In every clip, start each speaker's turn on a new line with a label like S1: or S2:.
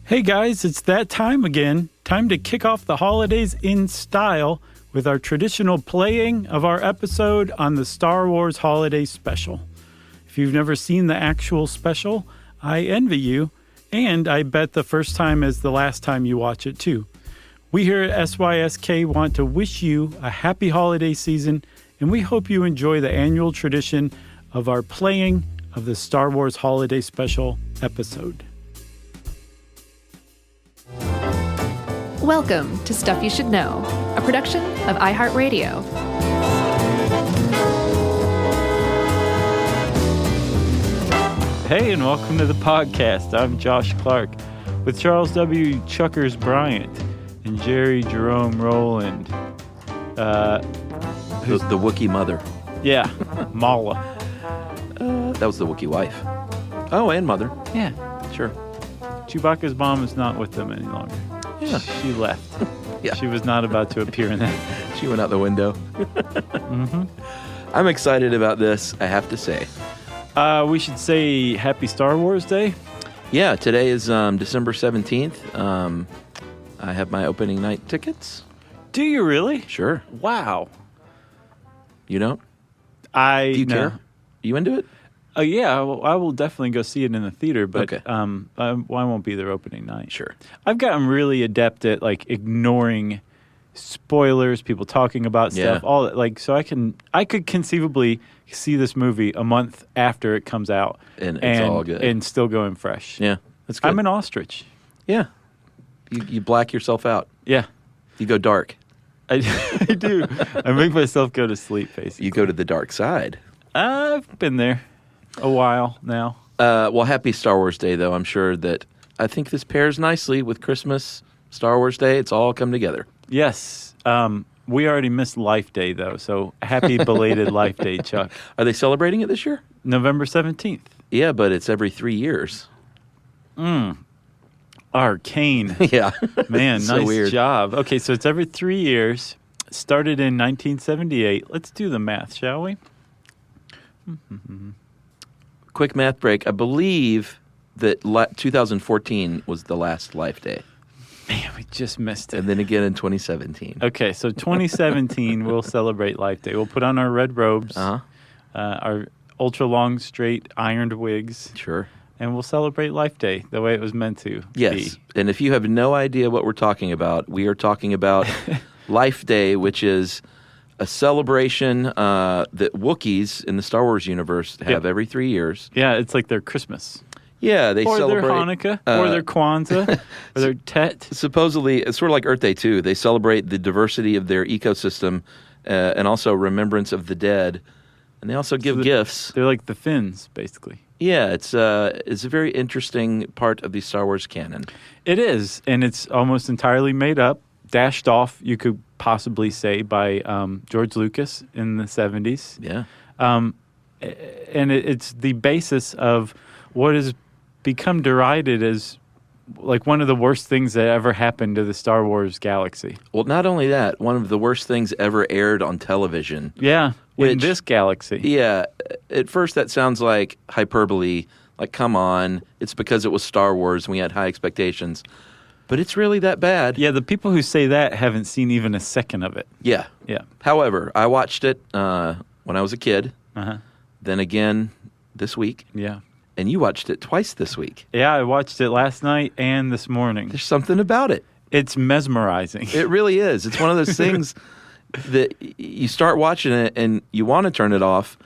S1: Hey guys, it's that time again. Time to kick off the holidays in style with our traditional playing of our episode on the Star Wars Holiday Special. If you've never seen the actual special, I envy you, and I bet the first time is the last time you watch it too. We here at SYSK want to wish you a happy holiday season, and we hope you enjoy the annual tradition of our playing of the Star Wars Holiday Special episode.
S2: Welcome to Stuff You Should Know, a production of iHeartRadio.
S1: Hey, and welcome to the podcast. I'm Josh Clark with Charles W. Chuckers Bryant and Jerry Jerome Rowland.
S3: The Wookiee mother.
S1: Yeah, Mala.
S3: That was the Wookiee wife. Oh, and mother.
S1: Yeah.
S3: Sure.
S1: Chewbacca's mom is not with them any longer.
S3: Yeah.
S1: She left.
S3: Yeah.
S1: She was not about to appear in that.
S3: She went out the window.
S1: Mm-hmm.
S3: I'm excited about this, I have to say.
S1: We should say Happy Star Wars Day.
S3: Yeah, today is December 17th. I have my opening night tickets.
S1: Do you really?
S3: Sure.
S1: Wow.
S3: You don't?
S1: Do
S3: you care? You into it?
S1: Yeah, I will definitely go see it in the theater, but
S3: Okay.
S1: I won't be there opening night.
S3: Sure.
S1: I've gotten really adept at like ignoring spoilers, people talking about stuff,
S3: Yeah.
S1: all that. Like, so I could conceivably see this movie a month after it comes out,
S3: And it's all good.
S1: and still going fresh.
S3: Yeah, that's good.
S1: I'm an ostrich.
S3: Yeah. You black yourself out.
S1: Yeah,
S3: You go dark.
S1: I do. I make myself go to sleep. Basically,
S3: You go to the dark side.
S1: I've been there a while now.
S3: Well, happy Star Wars Day, though. I'm sure that I think this pairs nicely with Christmas, Star Wars Day. It's all come together.
S1: Yes. We already missed Life Day, though, so happy belated Life Day, Chuck.
S3: Are they celebrating it this year?
S1: November 17th.
S3: Yeah, but it's every 3 years.
S1: Arcane.
S3: Yeah.
S1: Man,
S3: So
S1: nice
S3: weird.
S1: job. Okay, so it's every 3 years. Started in 1978. Let's do the math, shall we?
S3: Quick math break. I believe that 2014 was the last Life Day.
S1: Man, we just missed it.
S3: And then again in 2017.
S1: Okay, so 2017, we'll celebrate Life Day. We'll put on our red robes, our ultra-long, straight, ironed wigs,
S3: Sure.
S1: and we'll celebrate Life Day the way it was meant to
S3: Yes.
S1: be.
S3: And if you have no idea what we're talking about, we are talking about Life Day, which is a celebration that Wookiees in the Star Wars universe have
S1: Yep.
S3: every 3 years.
S1: Yeah, it's like their Christmas.
S3: Yeah, they
S1: Or
S3: celebrate
S1: their Hanukkah, or their Kwanzaa, or their Tet.
S3: Supposedly, it's sort of like Earth Day, too. They celebrate the diversity of their ecosystem and also remembrance of the dead. And they also give gifts.
S1: They're like the Finns, basically.
S3: Yeah, it's a very interesting part of the Star Wars canon.
S1: It is, and it's almost entirely made up, dashed off, you could possibly say, by George Lucas in the 70s.
S3: Yeah.
S1: And it's the basis of what has become derided as like one of the worst things that ever happened to the Star Wars galaxy.
S3: Well, not only that, one of the worst things ever aired on television.
S1: Yeah, in
S3: Which-
S1: this galaxy.
S3: Yeah, at first that sounds like hyperbole, like, come on, it's because it was Star Wars and we had high expectations. But it's really that bad.
S1: Yeah, the people who say that haven't seen even a second of it.
S3: Yeah.
S1: Yeah.
S3: However, I watched it when I was a kid,
S1: Uh-huh.
S3: then again this week,
S1: Yeah.
S3: and you watched it twice this week.
S1: Yeah, I watched it last night and this morning.
S3: There's something about it.
S1: It's mesmerizing.
S3: It really is. It's one of those things that you start watching it and you want to turn it off,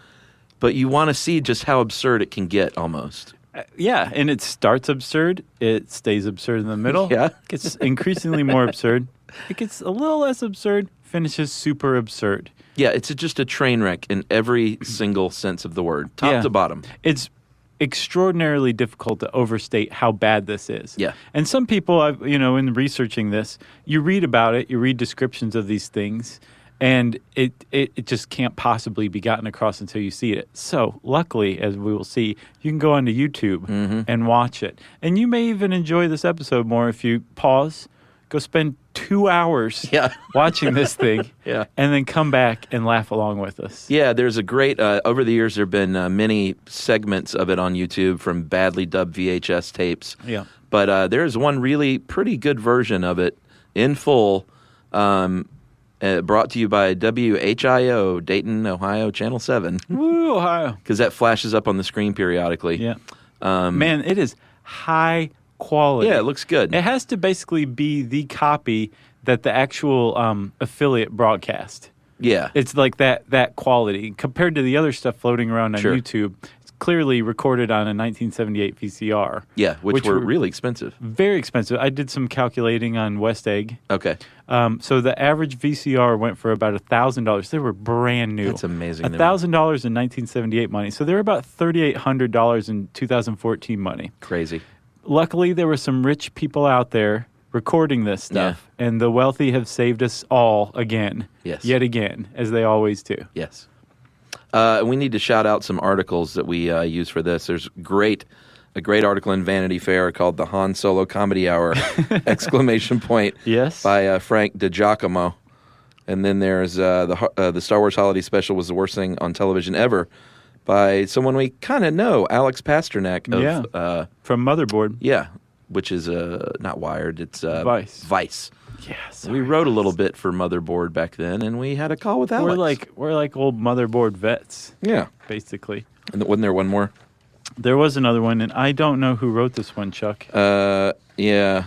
S3: but you want to see just how absurd it can get almost.
S1: Yeah, and it starts absurd. It stays absurd in the middle.
S3: Yeah.
S1: It gets increasingly more absurd. It gets a little less absurd, finishes super absurd.
S3: Yeah, it's just a train wreck in every single sense of the word, top to bottom.
S1: It's extraordinarily difficult to overstate how bad this is.
S3: Yeah.
S1: And some people, in researching this, you read about it, you read descriptions of these things, and it just can't possibly be gotten across until you see it. So, luckily, as we will see, you can go onto YouTube and watch it. And you may even enjoy this episode more if you pause, go spend 2 hours watching this thing, and then come back and laugh along with us.
S3: Yeah, there's a great, over the years there have been many segments of it on YouTube from badly dubbed VHS tapes.
S1: Yeah.
S3: But there's one really pretty good version of it in full, brought to you by WHIO, Dayton, Ohio, Channel 7.
S1: Woo, Ohio.
S3: Because that flashes up on the screen periodically.
S1: Yeah. Man, it is high quality.
S3: Yeah, it looks good.
S1: It has to basically be the copy that the actual affiliate broadcast.
S3: Yeah.
S1: It's like that quality. Compared to the other stuff floating around on YouTube, it's clearly recorded on a 1978 VCR.
S3: Yeah, which were really expensive.
S1: Very expensive. I did some calculating on West Egg.
S3: Okay.
S1: So the average VCR went for about $1,000. They were brand new.
S3: That's amazing.
S1: $1,000 in 1978 money. So they're about $3,800 in 2014 money.
S3: Crazy.
S1: Luckily, there were some rich people out there recording this stuff, and the wealthy have saved us all again.
S3: Yes.
S1: Yet again, as they always do.
S3: Yes. We need to shout out some articles that we use for this. There's a great article in Vanity Fair called "The Han Solo Comedy Hour!" !
S1: Yes.
S3: By Frank DiGiacomo. And then there's the Star Wars Holiday Special was the worst thing on television ever, by someone we kind of know, Alex Pasternak of
S1: from Motherboard.
S3: Yeah, which is not Wired, it's
S1: Vice.
S3: Vice.
S1: Yes.
S3: We wrote a little bit for Motherboard back then, and we had a call with Alex.
S1: We're like old Motherboard vets.
S3: Yeah,
S1: basically.
S3: And wasn't there one more?
S1: There was another one, and I don't know who wrote this one, Chuck.
S3: Yeah.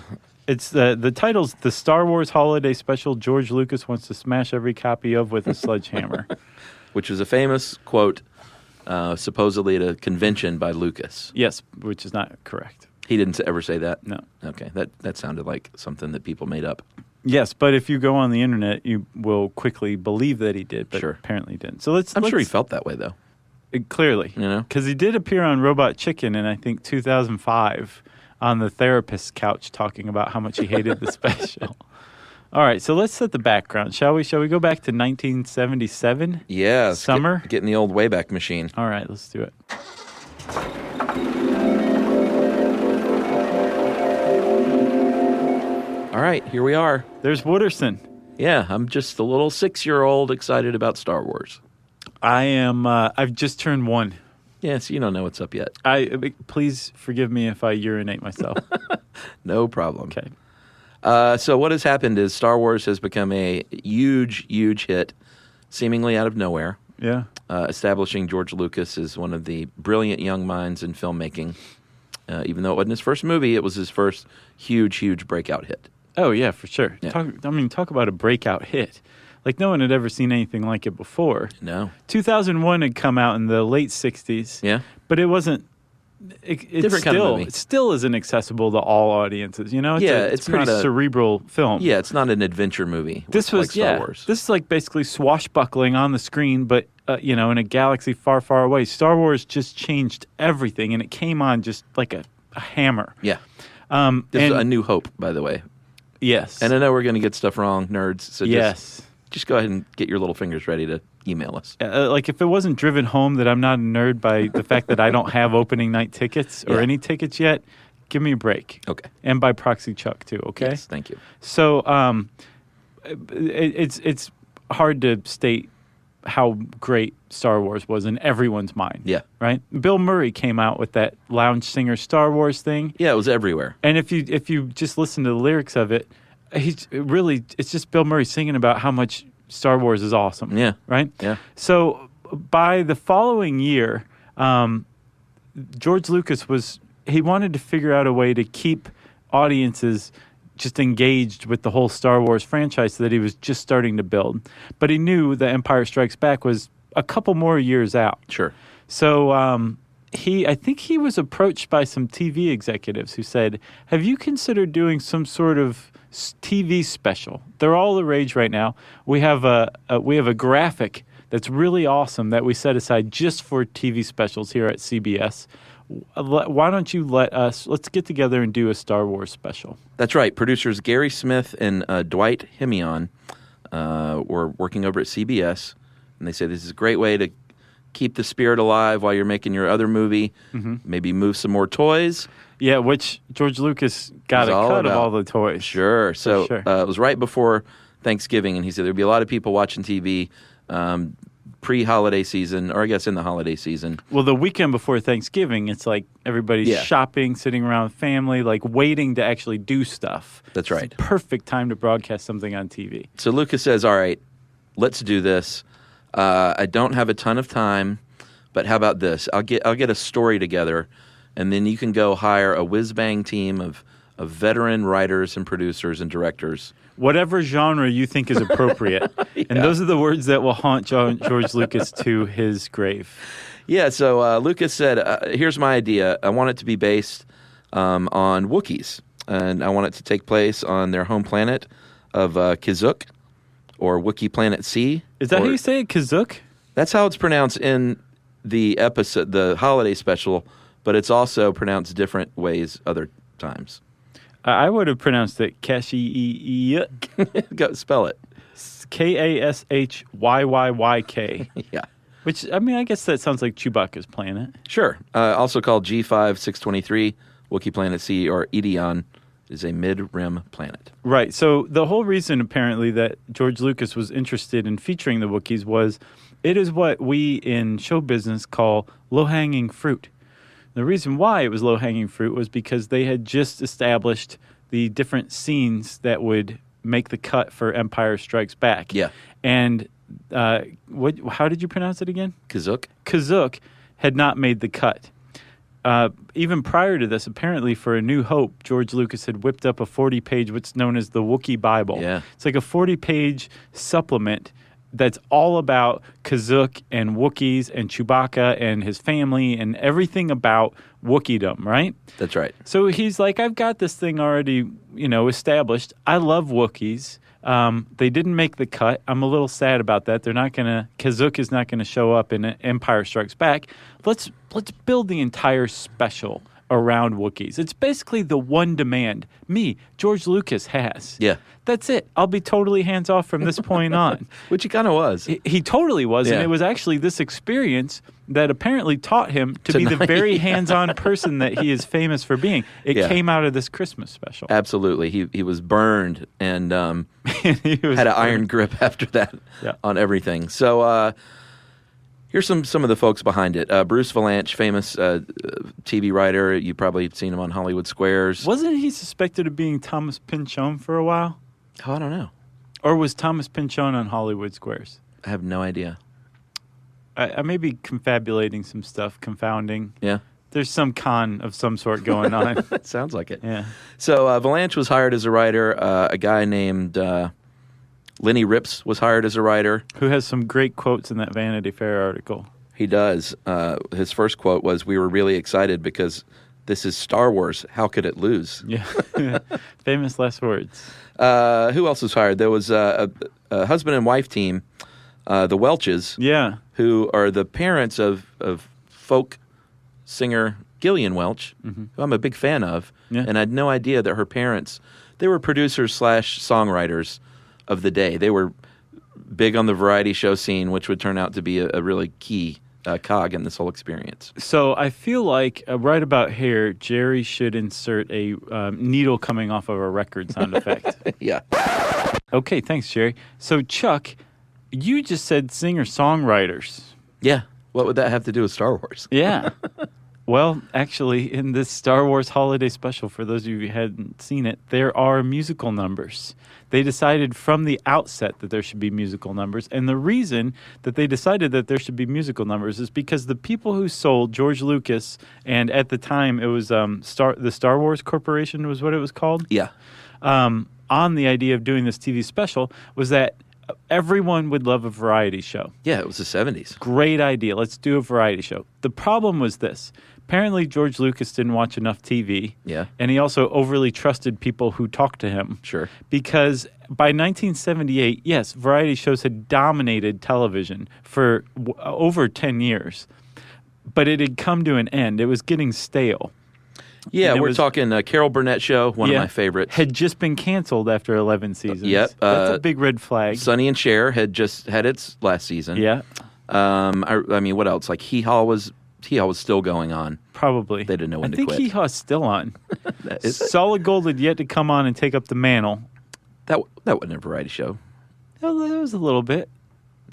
S1: It's the title's "The Star Wars Holiday Special George Lucas Wants to Smash Every Copy of with a Sledgehammer,"
S3: which was a famous quote, supposedly at a convention by Lucas.
S1: Yes, which is not correct.
S3: He didn't ever say that?
S1: No.
S3: Okay, that sounded like something that people made up.
S1: Yes, but if you go on the internet, you will quickly believe that he did, but apparently he didn't. So
S3: I'm sure he felt that way, though.
S1: Clearly.
S3: You know?
S1: Because he did appear on Robot Chicken in, I think, 2005 on the therapist's couch talking about how much he hated the special. All right, so let's set the background, shall we? Shall we go back to 1977?
S3: Yeah.
S1: Summer?
S3: Getting the old Wayback Machine.
S1: All right, let's do it.
S3: All right, here we are.
S1: There's Wooderson.
S3: Yeah, I'm just a little 6-year-old excited about Star Wars.
S1: I am. I've just turned 1.
S3: Yeah, so you don't know what's up yet.
S1: Please forgive me if I urinate myself.
S3: No problem.
S1: Okay.
S3: So what has happened is Star Wars has become a huge, huge hit, seemingly out of nowhere.
S1: Yeah.
S3: Establishing George Lucas as one of the brilliant young minds in filmmaking. Even though it wasn't his first movie, it was his first huge, huge breakout hit.
S1: Oh, yeah, for sure.
S3: Yeah.
S1: Talk about a breakout hit. Like, no one had ever seen anything like it before.
S3: No.
S1: 2001 had come out in the late 60s.
S3: Yeah.
S1: But it wasn't...
S3: Different kind of movie.
S1: It still isn't accessible to all audiences, you know? It's a pretty cerebral film.
S3: Yeah, it's not an adventure movie.
S1: This was,
S3: like Star Wars.
S1: This is like basically swashbuckling on the screen, but, in a galaxy far, far away. Star Wars just changed everything, and it came on just like a hammer.
S3: Yeah. This is A New Hope, by the way.
S1: Yes.
S3: And I know we're going to get stuff wrong, nerds, so
S1: yes.
S3: Just go ahead and get your little fingers ready to email us.
S1: Like, if it wasn't driven home that I'm not a nerd by the fact that I don't have opening night tickets or any tickets yet, give me a break.
S3: Okay.
S1: And by proxy, Chuck, too, okay?
S3: Yes, thank you.
S1: So it's hard to state how great Star Wars was in everyone's mind.
S3: Yeah.
S1: Right? Bill Murray came out with that lounge singer Star Wars thing.
S3: Yeah, it was everywhere.
S1: And if you just listen to the lyrics of it, it's just Bill Murray singing about how much Star Wars is awesome.
S3: Yeah.
S1: Right?
S3: Yeah.
S1: So by the following year, George Lucas he wanted to figure out a way to keep audiences just engaged with the whole Star Wars franchise that he was just starting to build. But he knew that Empire Strikes Back was a couple more years out.
S3: Sure.
S1: So I think he was approached by some TV executives who said, have you considered doing some sort of TV special? They're all the rage right now. We have a graphic that's really awesome that we set aside just for TV specials here at CBS. Why don't you let's get together and do a Star Wars special?
S3: That's right. Producers Gary Smith and Dwight Hemion were working over at CBS, and they said this is a great way to keep the spirit alive while you're making your other movie. Mm-hmm. Maybe move some more toys.
S1: Yeah, which George Lucas got a cut of all the toys.
S3: Sure. So
S1: sure.
S3: It was right before Thanksgiving, and he said there'd be a lot of people watching TV. pre-holiday season, or I guess in the holiday season.
S1: Well, the weekend before Thanksgiving, it's like everybody's shopping, sitting around with family, like waiting to actually do stuff.
S3: That's right.
S1: It's the perfect time to broadcast something on TV.
S3: So Lucas says, all right, let's do this. I don't have a ton of time, but how about this? I'll get a story together, and then you can go hire a whiz-bang team of veteran writers and producers and directors.
S1: Whatever genre you think is appropriate. And those are the words that will haunt George Lucas to his grave.
S3: Yeah, so Lucas said, here's my idea. I want it to be based on Wookiees, and I want it to take place on their home planet of Kizuk, or Wookiee Planet C.
S1: Is that how you say it, Kizuk?
S3: That's how it's pronounced in the episode, the holiday special, but it's also pronounced different ways other times.
S1: I would have pronounced it Kashi.
S3: Go spell it.
S1: Kashhyyyk.
S3: Yeah.
S1: Which, I mean, I guess that sounds like Chewbacca's planet.
S3: Sure. Also called G5623, Wookiee Planet C, or Edion, is a mid-rim planet.
S1: Right. So the whole reason, apparently, that George Lucas was interested in featuring the Wookiees was it is what we in show business call low-hanging fruit. The reason why it was low-hanging fruit was because they had just established the different scenes that would make the cut for Empire Strikes Back.
S3: Yeah.
S1: And how did you pronounce it again?
S3: Kizuk.
S1: Kizuk had not made the cut. Even prior to this, apparently for A New Hope, George Lucas had whipped up a 40-page, what's known as the Wookiee Bible.
S3: Yeah.
S1: It's like a 40-page supplement that's all about Kizuk and Wookiees and Chewbacca and his family and everything about Wookieedom, right?
S3: That's right.
S1: So he's like, I've got this thing already, established. I love Wookiees. They didn't make the cut. I'm a little sad about that. Kizuk is not gonna show up in Empire Strikes Back. Let's build the entire special around Wookiees. It's basically the one demand George Lucas has.
S3: Yeah.
S1: That's it. I'll be totally hands off from this point on.
S3: Which he kind of was.
S1: He totally was,
S3: Yeah.
S1: and it was actually this experience that apparently taught him to be the very hands-on person that he is famous for being. It came out of this Christmas special.
S3: Absolutely. He was burned and
S1: He was
S3: had an iron grip after that on everything. So here's some of the folks behind it. Bruce Vilanch, famous TV writer. You've probably seen him on Hollywood Squares.
S1: Wasn't he suspected of being Thomas Pynchon for a while?
S3: Oh, I don't know.
S1: Or was Thomas Pynchon on Hollywood Squares?
S3: I have no idea.
S1: I may be confabulating some stuff, confounding.
S3: Yeah.
S1: There's some con of some sort going on.
S3: Sounds like it.
S1: Yeah.
S3: So Vilanch was hired as a writer. A guy named Lenny Rips was hired as a writer.
S1: Who has some great quotes in that Vanity Fair article.
S3: He does. His first quote was, "We were really excited because this is Star Wars. How could it lose?"
S1: Yeah. Famous last words.
S3: Who else was hired? There was a husband and wife team, the Welches,
S1: Yeah.
S3: who are the parents of folk singer Gillian Welch, who I'm a big fan of.
S1: Yeah.
S3: And I had no idea that her parents, they were producers / songwriters of the day. They were big on the variety show scene, which would turn out to be a really key cog in this whole experience.
S1: So I feel like right about here, Jerry should insert a needle coming off of a record sound effect.
S3: Yeah.
S1: Okay, thanks, Jerry. So Chuck, you just said singer-songwriters.
S3: Yeah. What would that have to do with Star Wars?
S1: Yeah. Well, actually, in this Star Wars holiday special, for those of you who hadn't seen it, there are musical numbers. They decided from the outset that there should be musical numbers. And the reason that they decided that there should be musical numbers is because the people who sold George Lucas, and at the time it was the Star Wars Corporation was what it was called?
S3: Yeah.
S1: On the idea of doing this TV special was that everyone would love a variety show.
S3: Yeah, it was the 70s.
S1: Great idea. Let's do a variety show. The problem was this. Apparently, George Lucas didn't watch enough TV.
S3: Yeah.
S1: And he also overly trusted people who talked to him.
S3: Sure.
S1: Because by 1978, yes, variety shows had dominated television for over 10 years. But it had come to an end. It was getting stale.
S3: Yeah, we're talking Carol Burnett show, one of my favorites.
S1: Had just been canceled after 11 seasons.
S3: Yep.
S1: That's a big red flag.
S3: Sonny and Cher had just had its last season.
S1: Yeah.
S3: I mean, what else? Like Hee Haw was still going on.
S1: Probably.
S3: They didn't know when to
S1: I think
S3: quit.
S1: Hee Haw's still on.
S3: Is it?
S1: Solid Gold had yet to come on and take up the mantle.
S3: That wasn't a variety show.
S1: It was a little bit.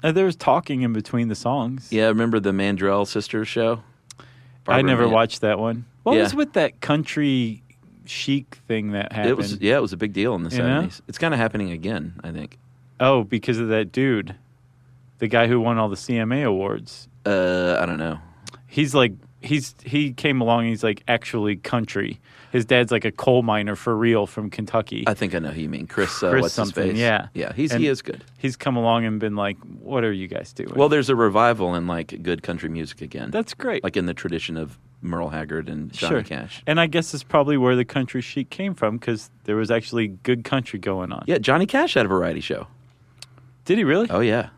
S1: There was talking in between the songs.
S3: Yeah, remember the Mandrell Sisters show?
S1: I never watched that one. What
S3: Yeah.
S1: was with that country chic thing that happened?
S3: It was a big deal in the 70s. It's kind of happening again, I think.
S1: Oh, because of that dude, the guy who won all the CMA awards.
S3: I don't know.
S1: He came along and he's like actually country. His dad's like a coal miner for real from Kentucky.
S3: I think I know who you mean. Chris what's
S1: something,
S3: his face?
S1: yeah.
S3: Yeah, he is good.
S1: He's come along and been like, what are you guys doing?
S3: Well, there's a revival in like good country music again.
S1: That's great.
S3: Like in the tradition of Merle Haggard and Johnny Cash.
S1: And I guess it's probably where the country chic came from because there was actually good country going on.
S3: Yeah, Johnny Cash had a variety show.
S1: Did he really?
S3: Oh, yeah.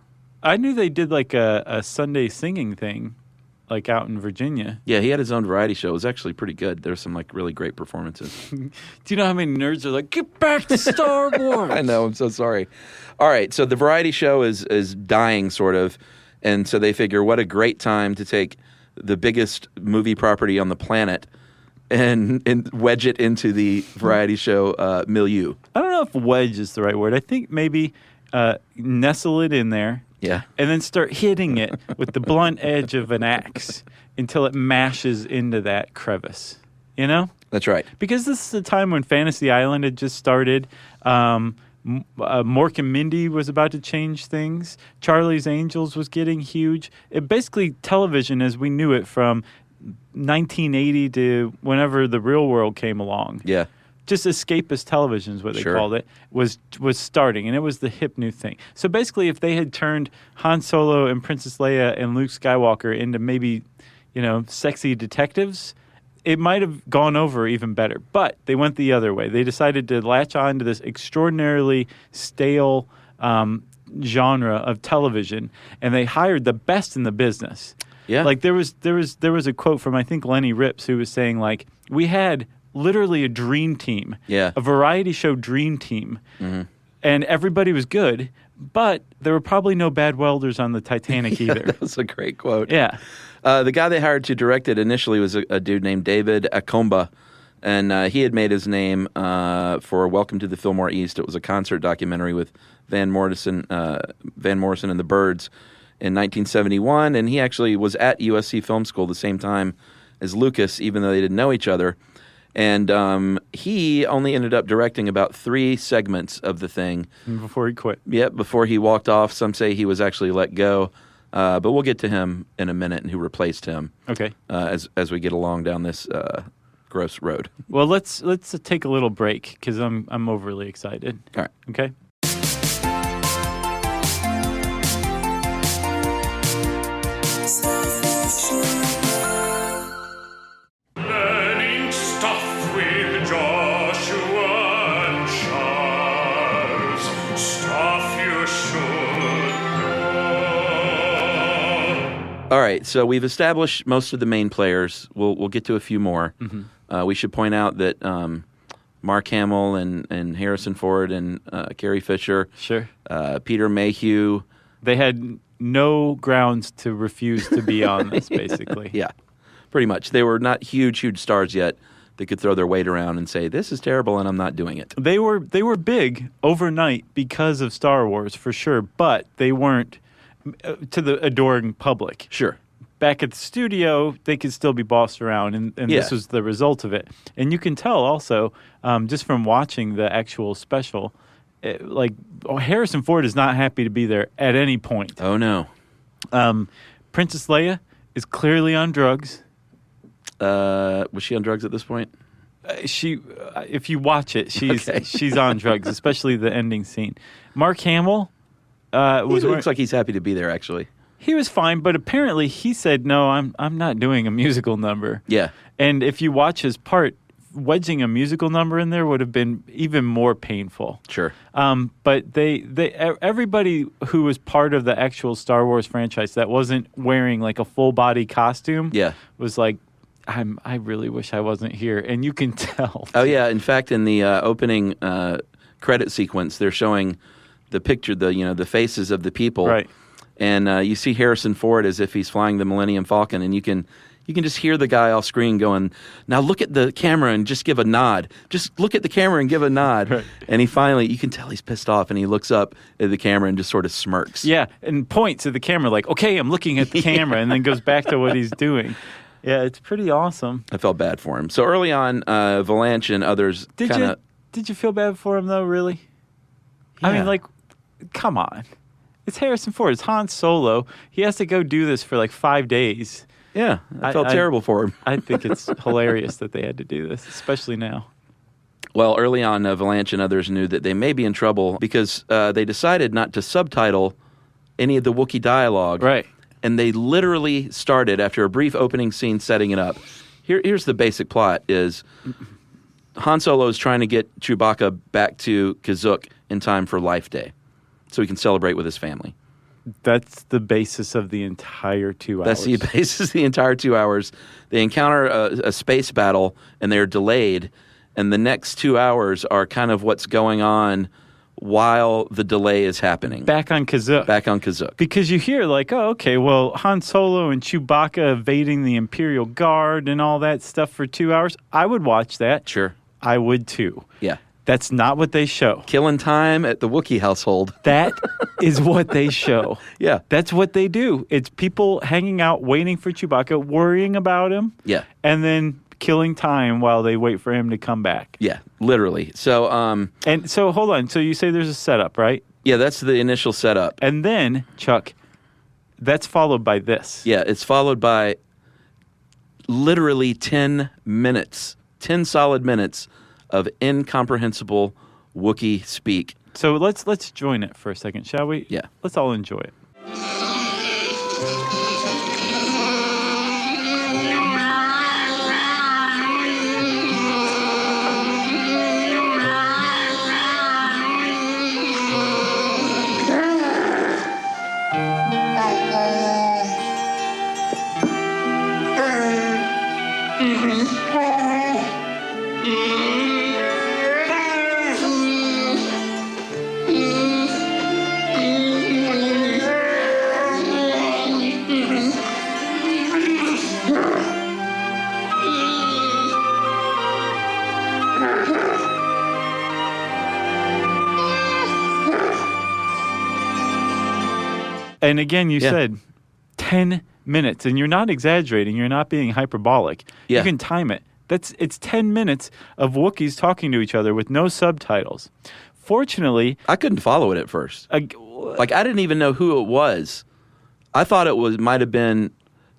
S1: I knew they did like a Sunday singing thing, like out in Virginia.
S3: Yeah, he had his own variety show. It was actually pretty good. There's some like really great performances.
S1: Do you know how many nerds are like, get back to Star Wars?
S3: I know. I'm so sorry. All right. So the variety show is dying, sort of. And so they figure what a great time to take the biggest movie property on the planet and wedge it into the variety show milieu.
S1: I don't know if wedge is the right word. I think maybe nestle it in there.
S3: Yeah.
S1: And then start hitting it with the blunt edge of an axe until it mashes into that crevice. You know?
S3: That's right.
S1: Because this is the time when Fantasy Island had just started. Mork and Mindy was about to change things. Charlie's Angels was getting huge. Basically, television as we knew it from 1980 to whenever the real world came along.
S3: Yeah.
S1: Just escapist television is what they called it, was starting, and it was the hip new thing. So basically, if they had turned Han Solo and Princess Leia and Luke Skywalker into maybe, sexy detectives, it might have gone over even better. But they went the other way. They decided to latch on to this extraordinarily stale genre of television, and they hired the best in the business.
S3: Yeah.
S1: Like there was a quote from I think Lenny Rips who was saying like, we had literally a dream team, a variety show dream team, and everybody was good, but there were probably no bad welders on the Titanic either.
S3: That was a great quote.
S1: Yeah.
S3: The guy they hired to direct it initially was a dude named David Akomba, and he had made his name for Welcome to the Fillmore East. It was a concert documentary with Van Morrison and the Byrds in 1971, and he actually was at USC Film School the same time as Lucas, even though they didn't know each other. And he only ended up directing about 3 segments of the thing.
S1: Before he quit.
S3: Yep, before he walked off. Some say he was actually let go. But we'll get to him in a minute and who replaced him.
S1: Okay.
S3: As we get along down this gross road.
S1: Well, let's take a little break because I'm overly excited.
S3: All right.
S1: Okay.
S3: All right, so we've established most of the main players. We'll get to a few more. We should point out that Mark Hamill and Harrison Ford and Carrie Fisher, Peter Mayhew.
S1: They had no grounds to refuse to be on this, basically.
S3: Yeah, pretty much. They were not huge stars yet. They could throw their weight around and say, this is terrible and I'm not doing it.
S1: They were big overnight because of Star Wars, for sure, but they weren't to the adoring public.
S3: Sure.
S1: Back at the studio, they could still be bossed around, and this was the result of it. And you can tell also, just from watching the actual special, Harrison Ford is not happy to be there at any point.
S3: Oh, no.
S1: Princess Leia is clearly on drugs.
S3: Was she on drugs at this point?
S1: If you watch it, she's on drugs, especially the ending scene. Mark Hamill
S3: looks like he's happy to be there, actually.
S1: He was fine, but apparently he said, no, I'm not doing a musical number.
S3: Yeah.
S1: And if you watch his part, wedging a musical number in there would have been even more painful.
S3: Sure.
S1: But everybody who was part of the actual Star Wars franchise that wasn't wearing like a full body costume was like, I really wish I wasn't here. And you can tell.
S3: Oh, yeah. In fact, in the opening credit sequence, they're showing the picture, the faces of the people.
S1: Right.
S3: And you see Harrison Ford as if he's flying the Millennium Falcon, and you can You can just hear the guy off screen going, now look at the camera and just give a nod. Just look at the camera and give a nod.
S1: Right.
S3: And he finally, you can tell he's pissed off, and he looks up at the camera and just sort of smirks.
S1: Yeah, and points at the camera like, okay, I'm looking at the camera, and then goes back to what he's doing. Yeah, it's pretty awesome.
S3: I felt bad for him. So early on, Valanche and others kind of...
S1: Did you feel bad for him, though, really?
S3: Yeah.
S1: I mean, like, come on. It's Harrison Ford. It's Han Solo. He has to go do this for like 5 days.
S3: Yeah, I felt terrible for him.
S1: I think it's hilarious that they had to do this, especially now.
S3: Well, early on, Valanche and others knew that they may be in trouble because they decided not to subtitle any of the Wookiee dialogue.
S1: Right.
S3: And they literally started, after a brief opening scene setting it up. Here's the basic plot is Han Solo is trying to get Chewbacca back to Kashyyyk in time for Life Day so he can celebrate with his family.
S1: That's the basis of the entire 2 hours.
S3: That's the basis of the entire 2 hours. They encounter a space battle, and they're delayed, and the next 2 hours are kind of what's going on while the delay is happening.
S1: Back on Kashyyyk. Because you hear like, oh, okay, well, Han Solo and Chewbacca evading the Imperial Guard and all that stuff for 2 hours. I would watch that.
S3: Sure.
S1: I would too.
S3: Yeah.
S1: That's not what they show.
S3: Killing time at the Wookiee household.
S1: That is what they show.
S3: Yeah.
S1: That's what they do. It's people hanging out, waiting for Chewbacca, worrying about him.
S3: Yeah.
S1: And then killing time while they wait for him to come back.
S3: Yeah, literally. So,
S1: and so hold on. So you say there's a setup, right?
S3: Yeah, that's the initial setup.
S1: And then, Chuck, that's followed by this.
S3: Yeah, it's followed by literally 10 minutes, 10 solid minutes of incomprehensible Wookiee speak.
S1: So let's join it for a second, shall we?
S3: Yeah.
S1: Let's all enjoy it. And again, you said 10 minutes, and you're not exaggerating. You're not being hyperbolic.
S3: Yeah.
S1: You can time it. It's 10 minutes of Wookiees talking to each other with no subtitles. Fortunately,
S3: I couldn't follow it at first. I didn't even know who it was. I thought it might have been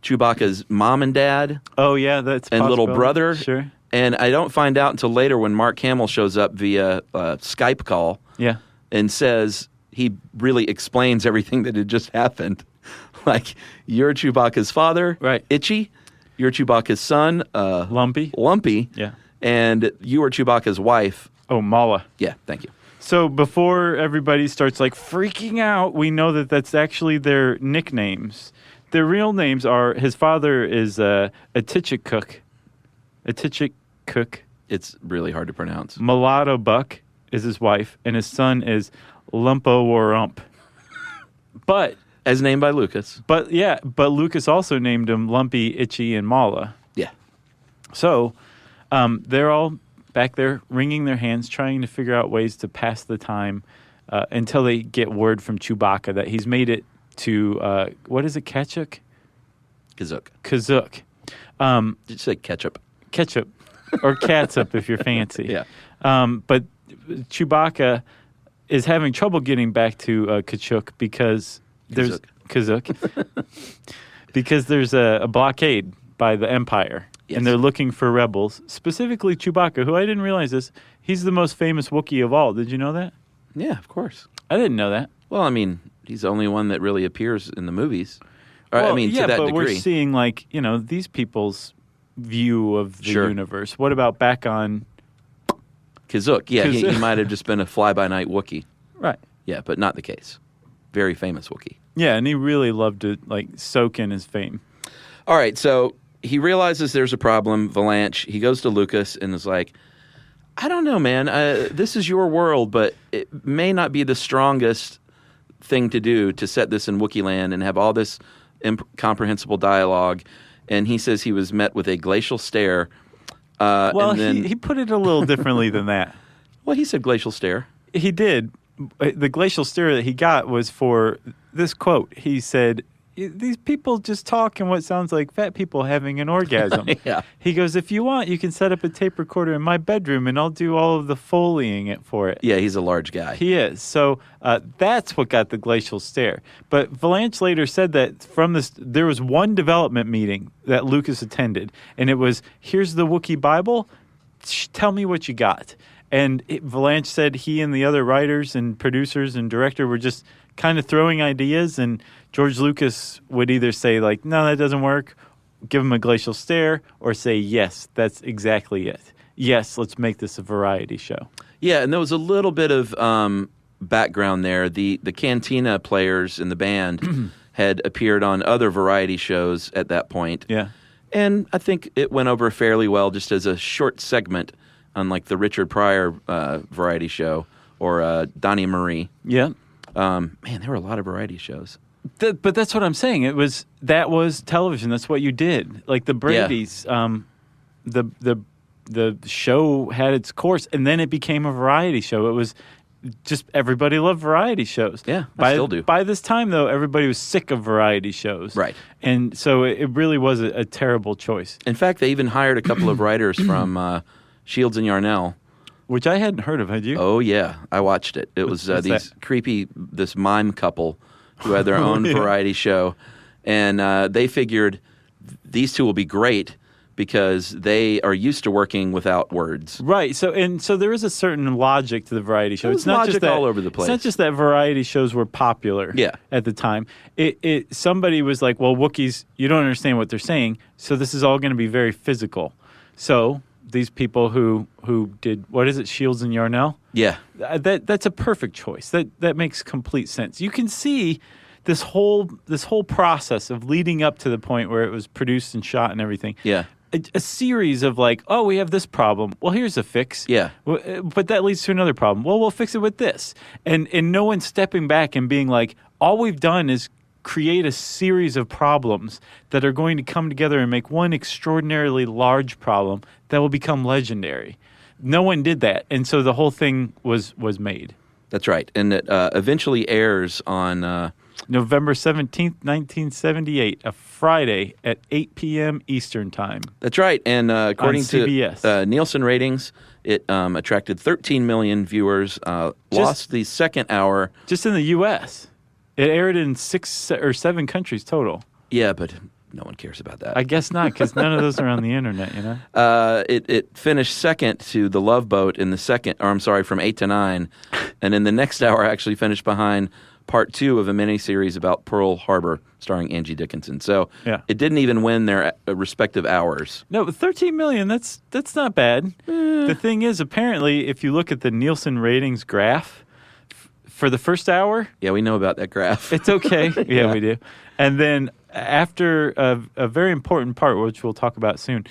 S3: Chewbacca's mom and dad.
S1: Oh yeah, that's
S3: and little brother.
S1: Sure.
S3: And I don't find out until later when Mark Hamill shows up via Skype call.
S1: Yeah.
S3: And says he really explains everything that had just happened. Like, you're Chewbacca's father,
S1: right?
S3: Itchy. You're Chewbacca's son, Lumpy.
S1: Yeah.
S3: And you are Chewbacca's wife.
S1: Oh, Mala.
S3: Yeah, thank you.
S1: So before everybody starts like freaking out, we know that that's actually their nicknames. Their real names are, his father is Atichikuk.
S3: It's really hard to pronounce.
S1: Mulatto Buck is his wife, and his son is Lumpo Warump. But
S3: as named by Lucas.
S1: But Lucas also named him Lumpy, Itchy, and Mala.
S3: Yeah.
S1: So they're all back there wringing their hands, trying to figure out ways to pass the time until they get word from Chewbacca that he's made it to, what is it, Kashyyyk? Kashyyyk.
S3: Did you say ketchup?
S1: Ketchup. Or catsup if you're fancy.
S3: Yeah.
S1: But Chewbacca is having trouble getting back to Kashyyyk because there's because there's a blockade by the Empire. Yes. And they're looking for rebels, specifically Chewbacca, who I didn't realize this. He's the most famous Wookiee of all. Did you know that?
S3: Yeah, of course.
S1: I didn't know that.
S3: Well, I mean, he's the only one that really appears in the movies. To that degree.
S1: But we're seeing, like, these people's view of the universe. What about back on
S3: Kashyyyk? Yeah, he might have just been a fly-by-night Wookiee.
S1: Right.
S3: Yeah, but not the case. Very famous Wookiee.
S1: Yeah, and he really loved to, like, soak in his fame.
S3: All right, so he realizes there's a problem, Valanche. He goes to Lucas and is like, I don't know, man. This is your world, but it may not be the strongest thing to do to set this in Wookiee land and have all this incomprehensible dialogue and he says he was met with a glacial stare.
S1: Well,
S3: and then,
S1: he put it a little differently than that.
S3: Well, he said glacial stare.
S1: He did. The glacial stare that he got was for this quote. He said, "These people just talk in what sounds like fat people having an orgasm."
S3: Yeah.
S1: He goes, "If you want, you can set up a tape recorder in my bedroom, and I'll do all of the Foleying for it."
S3: Yeah, he's a large guy.
S1: He is. So that's what got the glacial stare. But Valanche later said that from this, there was one development meeting that Lucas attended, and it was, "Here's the Wookiee Bible. Tell me what you got." And Valanche said he and the other writers and producers and director were just kind of throwing ideas, and George Lucas would either say, like, "No, that doesn't work," give him a glacial stare, or say, "Yes, that's exactly it. Yes, let's make this a variety show."
S3: Yeah, and there was a little bit of background there. The Cantina players in the band had appeared on other variety shows at that point.
S1: Yeah.
S3: And I think it went over fairly well just as a short segment on like the Richard Pryor variety show or Donnie Marie.
S1: Yeah.
S3: Man, there were a lot of variety shows.
S1: But that's what I'm saying. That was television. That's what you did. Like the Brady's, the show had its course, and then it became a variety show. It was just everybody loved variety shows.
S3: Yeah, I still do.
S1: By this time, though, everybody was sick of variety shows.
S3: Right.
S1: And so it really was a terrible choice.
S3: In fact, they even hired a couple of writers from Shields and Yarnell.
S1: Which I hadn't heard of, had you?
S3: Oh, yeah. I watched it. It was this mime couple who had their own variety show. And they figured these two will be great because they are used to working without words.
S1: Right. So there is a certain logic to the variety show.
S3: It's not just that all over the place.
S1: It's not just that variety shows were popular at the time. Somebody was like, well, Wookiees, you don't understand what they're saying, so this is all going to be very physical. So these people who did, what is it, Shields and Yarnell? Yeah. That's a perfect choice. That makes complete sense. You can see this whole process of leading up to the point where it was produced and shot and everything. Yeah. A series of like, oh, we have this problem. Well, here's a fix. Yeah. But that leads to another problem. Well, we'll fix it with this. And no one stepping back and being like, all we've done is create a series of problems that are going to come together and make one extraordinarily large problem that will become legendary. No one did that. And so the whole thing was made. That's right. And it eventually airs on November 17th, 1978, a Friday at 8 p.m. Eastern Time. That's right. And according to Nielsen ratings, it attracted 13 million viewers, lost the second hour. Just in the U.S. It aired in 6 or 7 countries total. Yeah, but no one cares about that. I guess not, because none of those are on the internet, you know? It finished second to The Love Boat in the second, or I'm sorry, from 8 to 9. And in the next hour, actually finished behind part 2 of a miniseries about Pearl Harbor, starring Angie Dickinson. So it didn't even win their respective hours. No, but 13 million, that's not bad. The thing is, apparently, if you look at the Nielsen ratings graph, for the first hour... Yeah, we know about that graph. It's okay. Yeah, we do. And then after a very important part, which we'll talk about soon,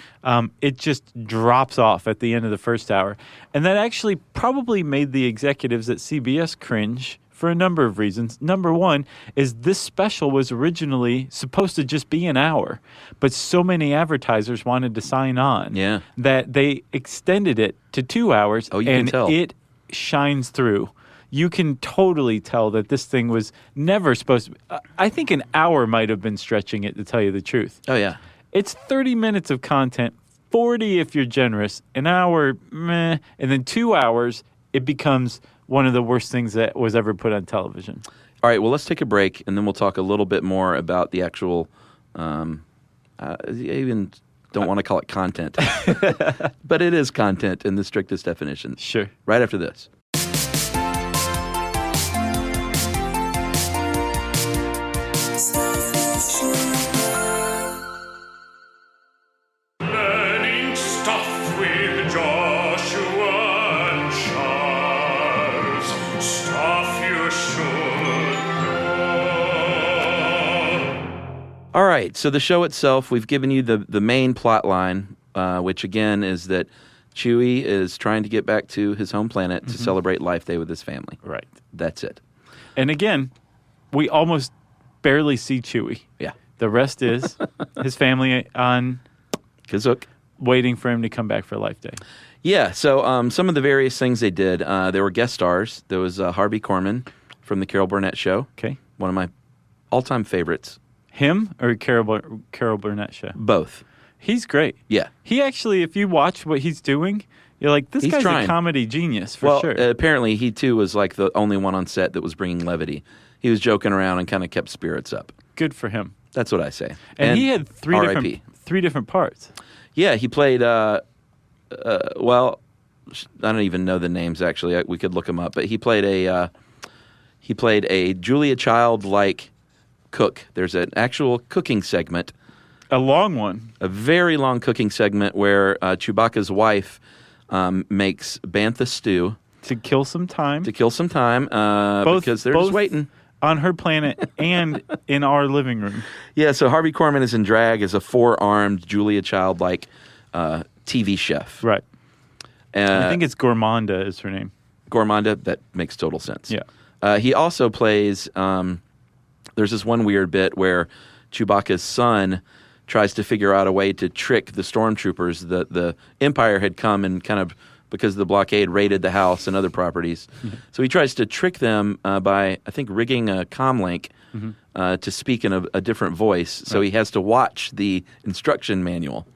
S1: it just drops off at the end of the first hour. And that actually probably made the executives at CBS cringe for a number of reasons. Number one is this special was originally supposed to just be an hour, but so many advertisers wanted to sign on that they extended it to 2 hours, and it shines through. You can totally tell that this thing was never supposed to... I think an hour might have been stretching it, to tell you the truth. Oh, yeah. It's 30 minutes of content, 40 if you're generous, an hour, meh, and then 2 hours, it becomes one of the worst things that was ever put on television. All right, well, let's take a break, and then we'll talk a little bit more about the actual... I even don't want to call it content. But it is content in the strictest definition. Sure. Right after this. All right, so the show itself, we've given you the main plot line, which again is that Chewie is trying to get back to his home planet to celebrate Life Day with his family. Right. That's it. And again, we almost barely see Chewie. Yeah. The rest is his family on
S3: Kazook.
S1: waiting for him to come back for Life Day.
S3: Yeah, so some of the various things they did, there were guest stars. There was Harvey Korman from The Carol Burnett Show.
S1: Okay.
S3: One of my all-time favorites.
S1: Him or Carol Burnett show?
S3: Both.
S1: He's great.
S3: Yeah.
S1: He actually, if you watch what he's doing, you're like, this
S3: He's
S1: guy's
S3: trying.
S1: a comedy genius for sure.
S3: Apparently he too was like the only one on set that was bringing levity. He was joking around and kind of kept spirits up.
S1: Good for him.
S3: That's what I say.
S1: And he had three
S3: R.I.P.
S1: different parts.
S3: Yeah, he played. Well, I don't even know the names actually. We could look him up, but he played a Julia Child-like cook. There's an actual cooking segment,
S1: A long one.
S3: a very long cooking segment where Chewbacca's wife makes bantha stew
S1: To kill some time.
S3: to kill some time because they're just waiting.
S1: On her planet and in our living room.
S3: Yeah, so Harvey Korman is in drag as a four-armed Julia Child-like TV chef.
S1: Right. I think it's Gourmanda is her name.
S3: Gourmanda, that makes total sense.
S1: Yeah.
S3: He also plays, there's this one weird bit where Chewbacca's son tries to figure out a way to trick the stormtroopers. The Empire had come and kind of, because of the blockade, raided the house and other properties.
S1: Mm-hmm.
S3: So he tries to trick them by, I think, rigging a comlink to speak in a different voice. So he has to watch the instruction manual.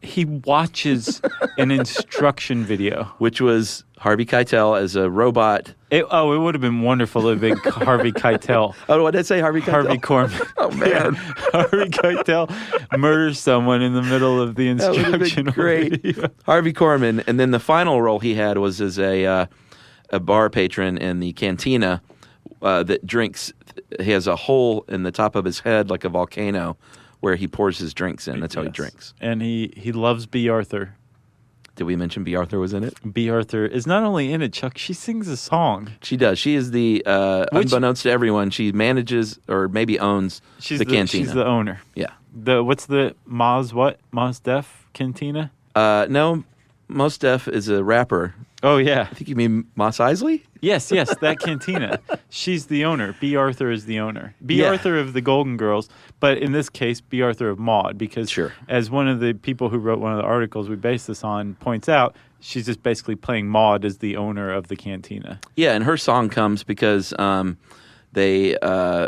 S1: He watches an instruction video.
S3: Which was Harvey Keitel as a robot.
S1: It would have been wonderful to have been Harvey Keitel.
S3: Oh, what did I say? Harvey Keitel?
S1: Harvey Korman.
S3: Oh, man.
S1: Harvey Keitel murders someone in the middle of the
S3: That would have been
S1: instructional
S3: great.
S1: video.
S3: Harvey Korman. And then the final role he had was as a bar patron in the cantina that drinks. He has a hole in the top of his head like a volcano where he pours his drinks in. That's how he drinks.
S1: And he loves B. Arthur.
S3: Did we mention B. Arthur was in it?
S1: B. Arthur is not only in it, Chuck, she sings a song.
S3: She does. She is the, unbeknownst to everyone, she manages or maybe owns the cantina.
S1: She's the owner.
S3: Yeah.
S1: What's the Maz Def Cantina?
S3: No, Mos Def is a rapper.
S1: Oh, yeah.
S3: I think you mean Mos Eisley?
S1: Yes, that cantina. She's the owner. B. Arthur is the owner. B. Arthur of the Golden Girls, but in this case, B. Arthur of Maude, because as one of the people who wrote one of the articles we based this on points out, she's just basically playing Maude as the owner of the cantina.
S3: Yeah, and her song comes because they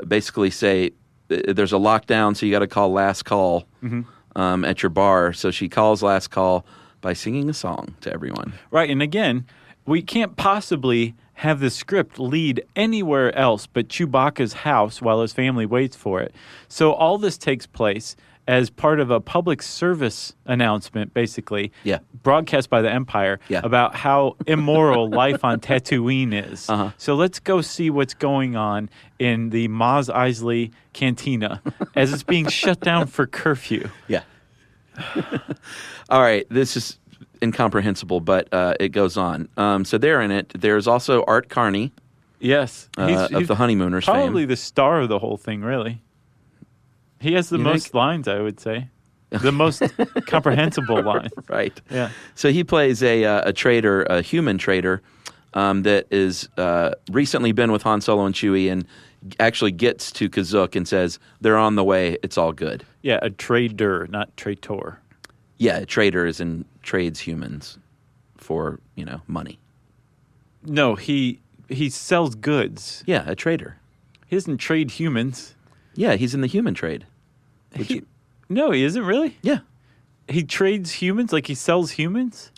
S3: basically say there's a lockdown, so you got to call last call at your bar. So she calls last call by singing a song to everyone.
S1: Right, and again, we can't possibly have the script lead anywhere else but Chewbacca's house while his family waits for it. So all this takes place as part of a public service announcement, basically, broadcast by the Empire about how immoral life on Tatooine is. So let's go see what's going on in the Mos Eisley Cantina as it's being shut down for curfew.
S3: Yeah. All right, this is incomprehensible, but it goes on. So they're in it. There's also Art Carney.
S1: Yes.
S3: Of the Honeymooners
S1: probably
S3: fame.
S1: the star of the whole thing, really. He has the most lines, I would say. The most comprehensible line.
S3: Right.
S1: Yeah.
S3: So he plays a traitor, a human traitor, that is recently been with Han Solo and Chewie and actually gets to Kazook and says, they're on the way, it's all good.
S1: Yeah, a trader, not traitor.
S3: Yeah, a trader is in trades humans for, money.
S1: No, he sells goods.
S3: Yeah, a trader.
S1: He doesn't trade humans.
S3: Yeah, he's in the human trade.
S1: No, he isn't really.
S3: Yeah.
S1: He trades humans, like he sells humans?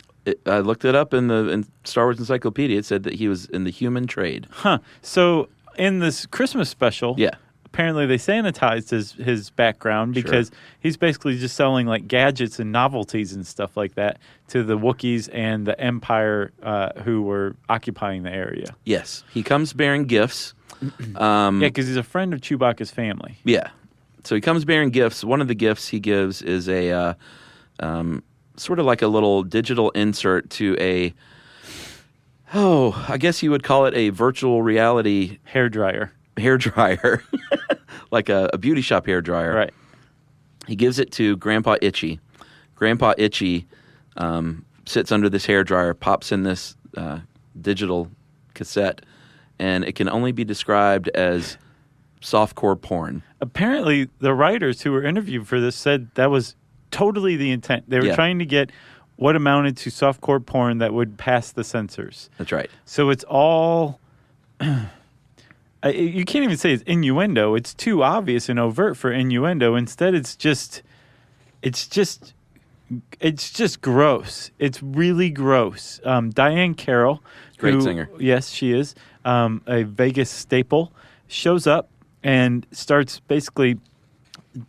S3: I looked it up in Star Wars Encyclopedia. It said that he was in the human trade.
S1: Huh. So in this Christmas special, apparently they sanitized his background because he's basically just selling like gadgets and novelties and stuff like that to the Wookiees and the Empire who were occupying the area.
S3: Yes. He comes bearing gifts.
S1: Because he's a friend of Chewbacca's family.
S3: Yeah. So he comes bearing gifts. One of the gifts he gives is a sort of like a little digital insert to I guess you would call it a virtual reality
S1: hairdryer.
S3: Like a beauty shop hairdryer.
S1: Right.
S3: He gives it to Grandpa Itchy. Grandpa Itchy sits under this hairdryer, pops in this digital cassette, and it can only be described as softcore porn.
S1: Apparently, the writers who were interviewed for this said that was totally the intent. They were trying to get what amounted to softcore porn that would pass the censors.
S3: That's right.
S1: So it's all... you can't even say it's innuendo. It's too obvious and overt for innuendo. Instead, it's just gross. It's really gross. Diane Carroll,
S3: great singer.
S1: Yes, she is. A Vegas staple, shows up and starts basically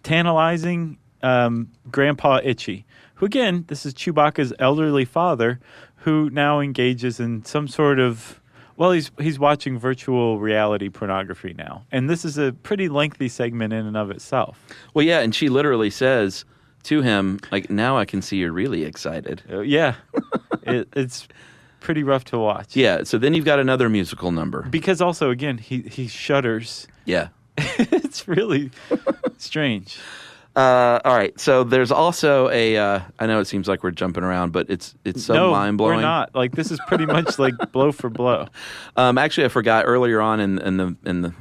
S1: tantalizing Grandpa Itchy, who, again, this is Chewbacca's elderly father, who now engages in some sort of, well, he's watching virtual reality pornography now. And this is a pretty lengthy segment in and of itself.
S3: Well, yeah, and she literally says to him, like, now I can see you're really excited.
S1: Yeah. It's pretty rough to watch.
S3: Yeah, so then you've got another musical number.
S1: Because also, again, he shudders.
S3: Yeah.
S1: It's really strange.
S3: All right, so there's also I know it seems like we're jumping around, but it's so mind-blowing.
S1: We're not. Like, this is pretty much like blow for blow.
S3: Actually, I forgot earlier on in the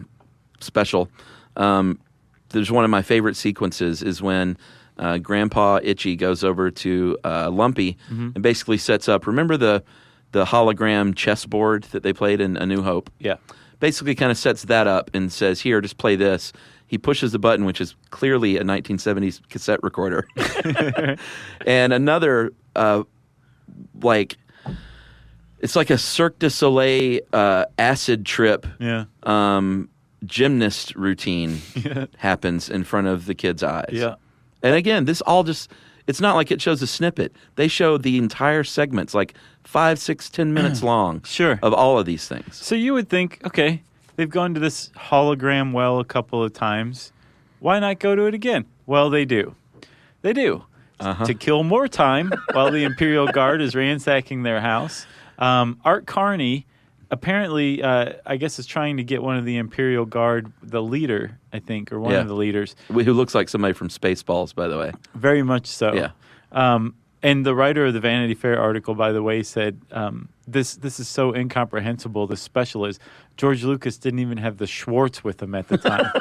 S3: special, there's one of my favorite sequences is when Grandpa Itchy goes over to Lumpy and basically sets up, remember the hologram chessboard that they played in A New Hope?
S1: Yeah.
S3: Basically kind of sets that up and says, here, just play this. He pushes the button, which is clearly a 1970s cassette recorder. And another, it's like a Cirque du Soleil acid trip gymnast routine happens in front of the kid's eyes.
S1: Yeah.
S3: And again, this all just, it's not like it shows a snippet. They show the entire segments, like 5, 6, 10 minutes long of all of these things.
S1: So you would think, okay, they've gone to this hologram well a couple of times. Why not go to it again? Well, they do. They do. To kill more time while the Imperial Guard is ransacking their house. Art Carney apparently, I guess, is trying to get one of the Imperial Guard, the leader, I think, or one of the leaders.
S3: Who looks like somebody from Spaceballs, by the way.
S1: Very much so.
S3: Yeah.
S1: And the writer of the Vanity Fair article, by the way, said, this is so incomprehensible, the special is, George Lucas didn't even have the Schwartz with him at the time.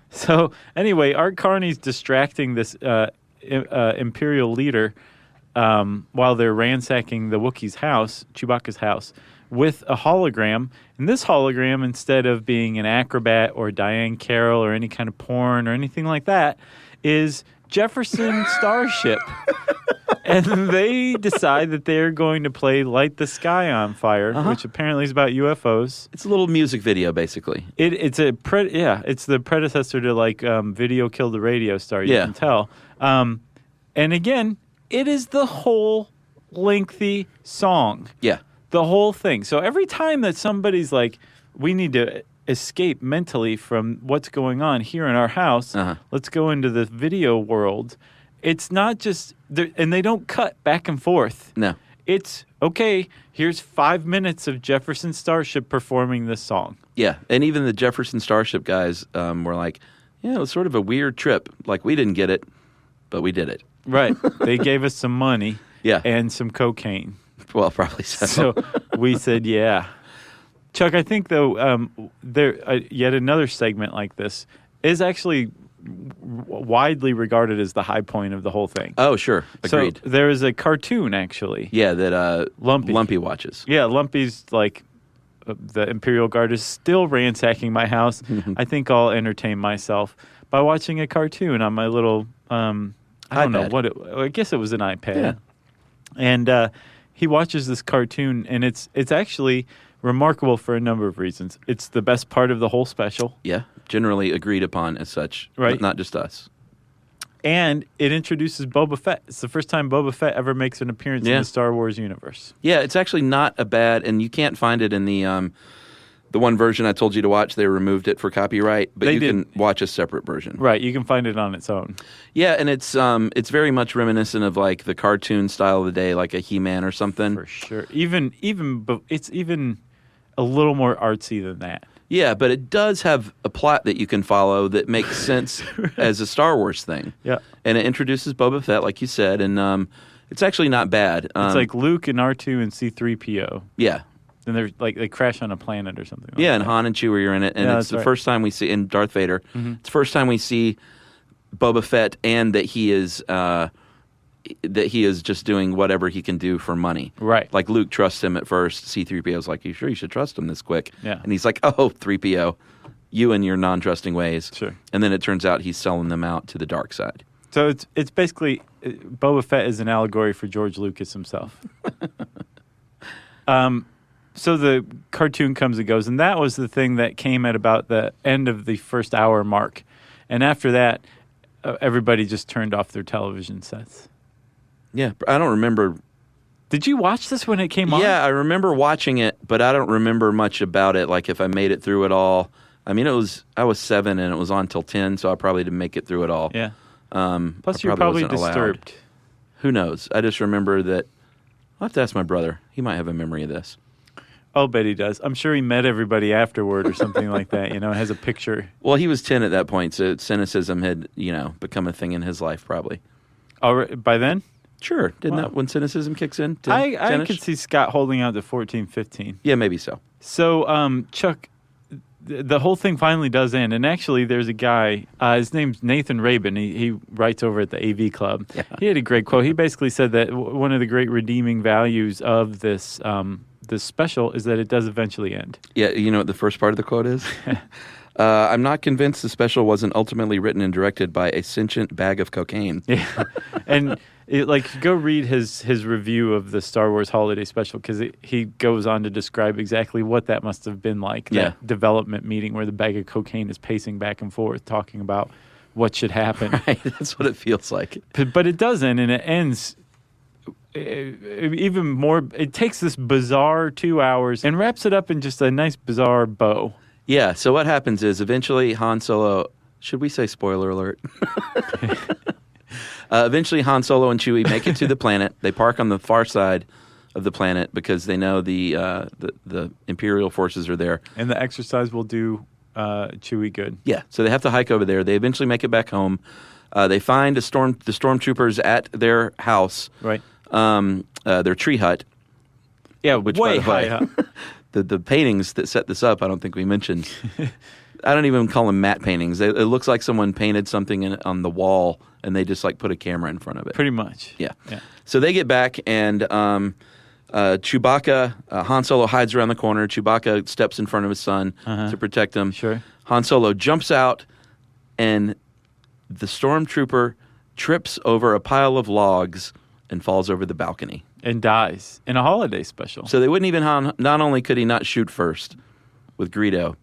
S1: So, anyway, Art Carney's distracting this Imperial leader while they're ransacking the Wookiee's house, Chewbacca's house, with a hologram. And this hologram, instead of being an acrobat or Diane Carroll or any kind of porn or anything like that, is Jefferson Starship. And they decide that they're going to play Light the Sky on Fire, which apparently is about UFOs.
S3: It's a little music video, basically.
S1: It's the predecessor to like Video Killed the Radio Star, you can tell. And again, it is the whole lengthy song.
S3: Yeah.
S1: The whole thing. So every time that somebody's like, we need to escape mentally from what's going on here in our house, let's go into the video world. It's not just, and they don't cut back and forth.
S3: No.
S1: It's, okay, here's 5 minutes of Jefferson Starship performing this song.
S3: Yeah, and even the Jefferson Starship guys were like, yeah, it was sort of a weird trip. Like, we didn't get it, but we did it.
S1: Right. They gave us some money
S3: Yeah.
S1: and some cocaine.
S3: Well, probably so.
S1: So we said, yeah. Chuck, I think, though, yet another segment like this is actually widely regarded as the high point of the whole thing.
S3: Oh, sure. Agreed.
S1: So there is a cartoon, actually.
S3: Yeah, that
S1: Lumpy
S3: watches.
S1: Yeah, Lumpy's like, the Imperial Guard is still ransacking my house. I think I'll entertain myself by watching a cartoon on my little, I don't know what I guess it was an iPad.
S3: Yeah.
S1: And he watches this cartoon, and it's actually remarkable for a number of reasons. It's the best part of the whole special.
S3: Yeah, generally agreed upon as such,
S1: right?
S3: But not just us.
S1: And it introduces Boba Fett. It's the first time Boba Fett ever makes an appearance in the Star Wars universe.
S3: Yeah, it's actually not a bad, and you can't find it in the one version I told you to watch. They removed it for copyright, but you can watch a separate version.
S1: Right, you can find it on its own.
S3: Yeah, and it's very much reminiscent of like the cartoon style of the day, like a He-Man or something.
S1: For sure. It's even a little more artsy than that.
S3: Yeah, but it does have a plot that you can follow that makes sense as a Star Wars thing.
S1: Yeah.
S3: And it introduces Boba Fett, like you said, and it's actually not bad.
S1: It's like Luke and R2 and C-3PO.
S3: Yeah.
S1: Then they're like they crash on a planet or something.
S3: Yeah,
S1: like
S3: and
S1: that.
S3: Han and Chewie are in it, and
S1: Yeah,
S3: it's the
S1: that's right.
S3: first time we see in Darth Vader.
S1: Mm-hmm.
S3: It's the first time we see Boba Fett, and that he is just doing whatever he can do for money.
S1: Right.
S3: Like Luke trusts him at first. C-3PO's like, "You sure you should trust him this quick?"
S1: Yeah.
S3: And he's like, "Oh, 3PO, you and your non-trusting ways."
S1: Sure.
S3: And then it turns out he's selling them out to the dark side.
S1: So it's basically Boba Fett is an allegory for George Lucas himself. So the cartoon comes and goes, and that was the thing that came at about the end of the first hour mark. And after that, everybody just turned off their television sets.
S3: Yeah, I don't remember.
S1: Did you watch this when it came on?
S3: Yeah, I remember watching it, but I don't remember much about it, like if I made it through it all. I mean, I was 7 and it was on till 10, so I probably didn't make it through it all.
S1: Yeah.
S3: I
S1: Plus, you're probably
S3: wasn't allowed.
S1: disturbed.
S3: Who knows? I just remember that. I'll have to ask my brother. He might have a memory of this.
S1: I'll bet he does. I'm sure he met everybody afterward or something like that. Has a picture.
S3: Well, he was 10 at that point, so cynicism had, become a thing in his life, probably.
S1: By then?
S3: Sure. Didn't
S1: Wow.
S3: that when cynicism kicks in?
S1: I
S3: 10-ish?
S1: could see Scott holding out to 14, 15.
S3: Yeah, maybe so.
S1: So, Chuck, the whole thing finally does end. And actually, there's a guy, his name's Nathan Rabin. He writes over at the AV Club.
S3: Yeah.
S1: He had a great quote. He basically said that one of the great redeeming values of this special is that it does eventually end.
S3: Yeah, you know what the first part of the quote is? I'm not convinced the special wasn't ultimately written and directed by a sentient bag of cocaine.
S1: Yeah. And go read his review of the Star Wars Holiday Special, because he goes on to describe exactly what that must have been like.
S3: Yeah.
S1: That development meeting where the bag of cocaine is pacing back and forth talking about what should happen.
S3: Right, that's what it feels like.
S1: But it doesn't, and it ends even more. It takes this bizarre 2 hours and wraps it up in just a nice bizarre bow.
S3: Yeah, so what happens is eventually Han Solo, should we say spoiler alert? Eventually Han Solo and Chewie make it to the planet. They park on the far side of the planet because they know the Imperial forces are there.
S1: And the exercise will do Chewie good.
S3: Yeah, so they have to hike over there. They eventually make it back home. They find the stormtroopers at their house,
S1: Right.
S3: Their tree hut.
S1: Yeah,
S3: Which,
S1: way
S3: by the way,
S1: high up.
S3: The paintings that set this up, I don't think we mentioned. I don't even call them matte paintings. It looks like someone painted something on the wall, and they just put a camera in front of it.
S1: Pretty much.
S3: Yeah.
S1: Yeah.
S3: So they get back, and Chewbacca, Han Solo hides around the corner. Chewbacca steps in front of his son to protect him.
S1: Sure.
S3: Han Solo jumps out, and the stormtrooper trips over a pile of logs and falls over the balcony.
S1: And dies in a holiday special.
S3: So they wouldn't even, not only could he not shoot first with Greedo,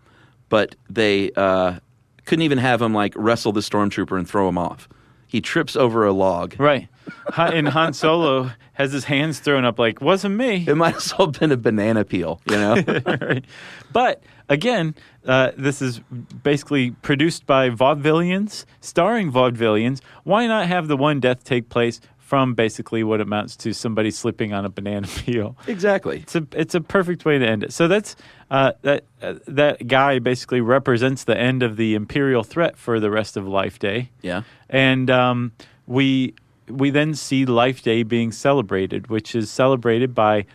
S3: but they couldn't even have him wrestle the stormtrooper and throw him off. He trips over a log.
S1: Right. And Han Solo has his hands thrown up like, wasn't me.
S3: It might as well have been a banana peel,
S1: Right. But again, this is basically produced by vaudevillians, starring vaudevillians. Why not have the one death take place from basically what amounts to somebody slipping on a banana peel?
S3: Exactly.
S1: It's a perfect way to end it. So that's that guy basically represents the end of the Imperial threat for the rest of Life Day.
S3: Yeah.
S1: And we then see Life Day being celebrated, which is celebrated by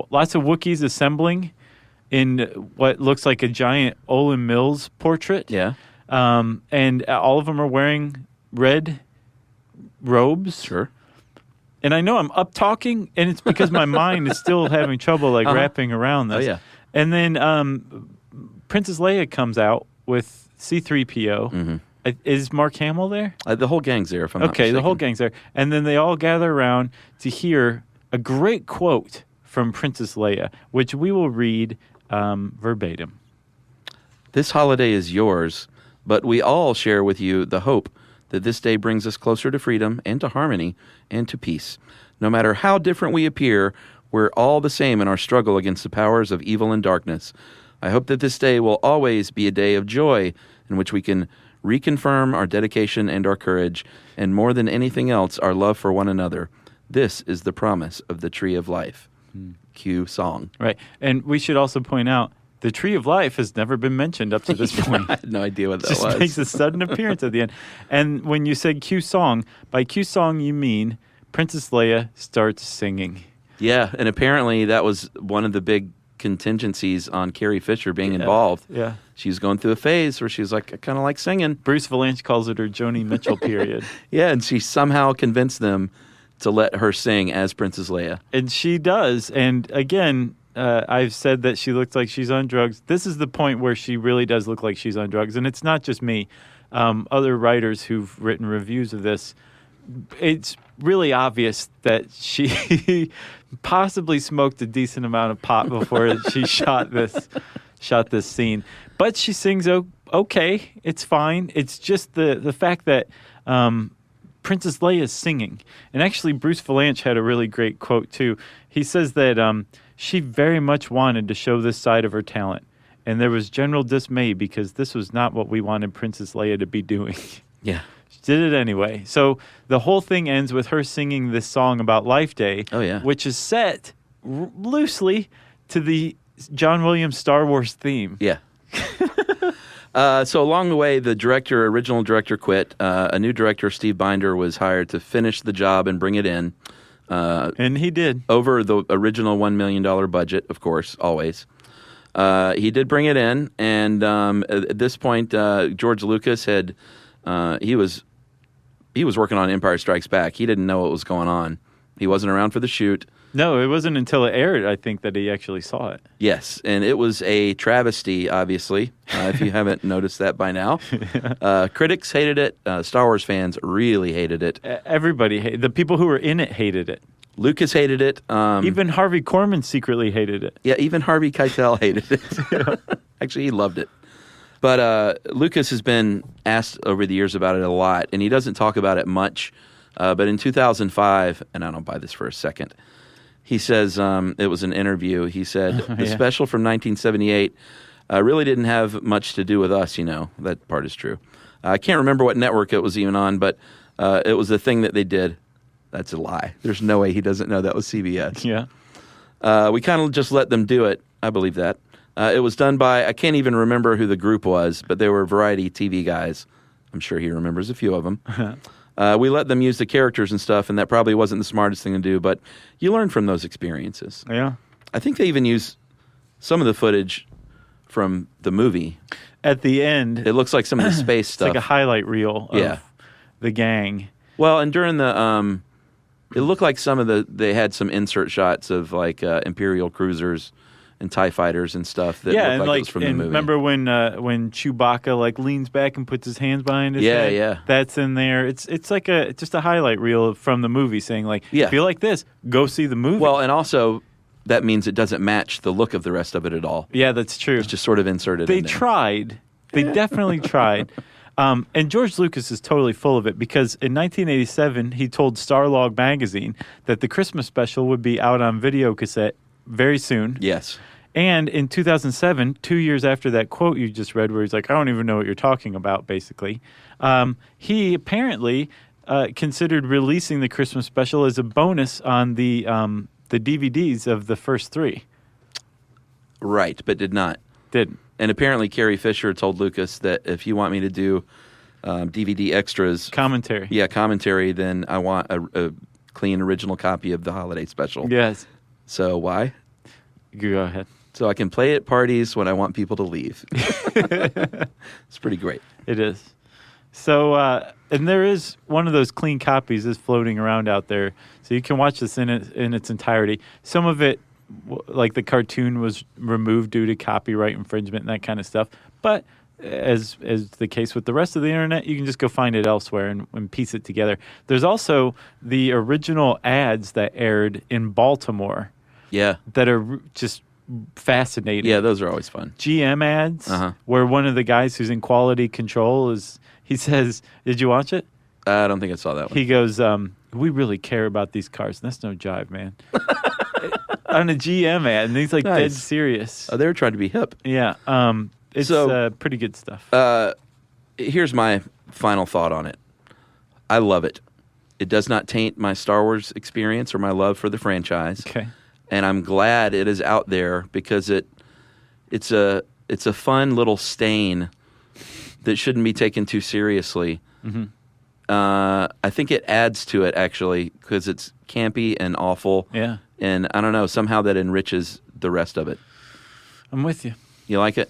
S1: lots of Wookiees assembling in what looks like a giant Olin Mills portrait.
S3: Yeah.
S1: And all of them are wearing red robes.
S3: Sure.
S1: And I know I'm up talking, and it's because my mind is still having trouble wrapping around this.
S3: Oh, yeah.
S1: And then Princess Leia comes out with C-3PO.
S3: Mm-hmm.
S1: Is Mark Hamill there?
S3: The whole gang's there, if I'm not
S1: Okay, the whole
S3: mistaken.
S1: gang's there. And then they all gather around to hear a great quote from Princess Leia, which we will read verbatim.
S3: This holiday is yours, but we all share with you the hope that this day brings us closer to freedom and to harmony and to peace. No matter how different we appear, we're all the same in our struggle against the powers of evil and darkness. I hope that this day will always be a day of joy in which we can reconfirm our dedication and our courage, and more than anything else, our love for one another. This is the promise of the Tree of Life. Cue song.
S1: Right. And we should also point out the Tree of Life has never been mentioned up to this point.
S3: I had no idea what that
S1: Just
S3: was.
S1: makes a sudden appearance at the end. And when you said cue song, by cue song you mean Princess Leia starts singing.
S3: Yeah, and apparently that was one of the big contingencies on Carrie Fisher being involved.
S1: Yeah.
S3: She's going through a phase where she's like, I kind of like singing.
S1: Bruce Valanche calls it her Joni Mitchell period.
S3: Yeah, and she somehow convinced them to let her sing as Princess Leia.
S1: And she does. And again, I've said that she looks like she's on drugs. This is the point where she really does look like she's on drugs. And it's not just me. Other writers who've written reviews of this, it's really obvious that she possibly smoked a decent amount of pot before she shot this scene. But she sings okay. It's fine. It's just the fact that Princess Leia is singing. And actually, Bruce Valanche had a really great quote, too. He says that she very much wanted to show this side of her talent. And there was general dismay because this was not what we wanted Princess Leia to be doing.
S3: Yeah.
S1: She did it anyway. So the whole thing ends with her singing this song about Life Day, which is set loosely to the John Williams Star Wars theme.
S3: Yeah. So along the way, the original director quit. A new director, Steve Binder, was hired to finish the job and bring it in.
S1: And he did.
S3: Over the original $1 million budget, of course, always. He did bring it in, and at this point, George Lucas had he was working on Empire Strikes Back. He didn't know what was going on. He wasn't around for the shoot.
S1: No, it wasn't until it aired, I think, that he actually saw it.
S3: Yes, and it was a travesty, obviously, if you haven't noticed that by now. Critics hated it. Star Wars fans really hated it.
S1: Everybody hated it. The people who were in it hated it.
S3: Lucas hated it.
S1: Even Harvey Korman secretly hated it.
S3: Yeah, even Harvey Keitel hated it. Actually, he loved it. But Lucas has been asked over the years about it a lot, and he doesn't talk about it much. But in 2005, and I don't buy this for a second, he says, it was an interview, he said, the special from 1978 really didn't have much to do with us, That part is true. I can't remember what network it was even on, but it was the thing that they did. That's a lie. There's no way he doesn't know that was CBS.
S1: Yeah.
S3: We kind of just let them do it. I believe that. It was done by, I can't even remember who the group was, but they were variety TV guys. I'm sure he remembers a few of them. We let them use the characters and stuff, and that probably wasn't the smartest thing to do, but you learn from those experiences.
S1: Yeah.
S3: I think they even use some of the footage from the movie.
S1: At the end.
S3: It looks like some of the space stuff.
S1: It's like a highlight reel of the gang.
S3: Well, and during the, it looked like they had some insert shots of like Imperial cruisers and TIE fighters and stuff that looked like it was from the movie.
S1: Remember when Chewbacca leans back and puts his hands behind his head?
S3: Yeah.
S1: That's in there. It's like just a highlight reel from the movie saying if you like this, go see the movie.
S3: Well, and also that means it doesn't match the look of the rest of it at all.
S1: Yeah, that's true.
S3: It's just sort of inserted
S1: in
S3: there.
S1: They tried. They definitely tried. And George Lucas is totally full of it because in 1987, he told Starlog magazine that the Christmas special would be out on video cassette very soon.
S3: Yes.
S1: And in 2007, 2 years after that quote you just read where he's like, I don't even know what you're talking about, basically, he apparently considered releasing the Christmas special as a bonus on the DVDs of the first three.
S3: Right, but did not.
S1: Didn't.
S3: And apparently Carrie Fisher told Lucas that if you want me to do DVD extras...
S1: Commentary.
S3: Yeah, commentary, then I want a clean original copy of the holiday special.
S1: Yes.
S3: So why?
S1: Go ahead.
S3: So I can play at parties when I want people to leave. It's pretty great.
S1: It is. So, and there is one of those clean copies is floating around out there. So you can watch this in its entirety. Some of it, like the cartoon, was removed due to copyright infringement and that kind of stuff. But as the case with the rest of the internet, you can just go find it elsewhere and piece it together. There's also the original ads that aired in Baltimore.
S3: Yeah.
S1: That are just fascinating.
S3: Yeah, those are always fun.
S1: GM ads, where one of the guys who's in quality control he says, did you watch it?
S3: I don't think I saw that one.
S1: He goes, we really care about these cars. And that's no jive, man. On a GM ad, and he's like dead serious.
S3: Oh, they were trying to be hip.
S1: Yeah. It's pretty good stuff.
S3: Here's my final thought on it. I love it. It does not taint my Star Wars experience or my love for the franchise.
S1: Okay.
S3: And I'm glad it is out there because it's a fun little stain that shouldn't be taken too seriously.
S1: Mm-hmm.
S3: I think it adds to it, actually, because it's campy and awful.
S1: Yeah.
S3: And I don't know, somehow that enriches the rest of it.
S1: I'm with you.
S3: You like it?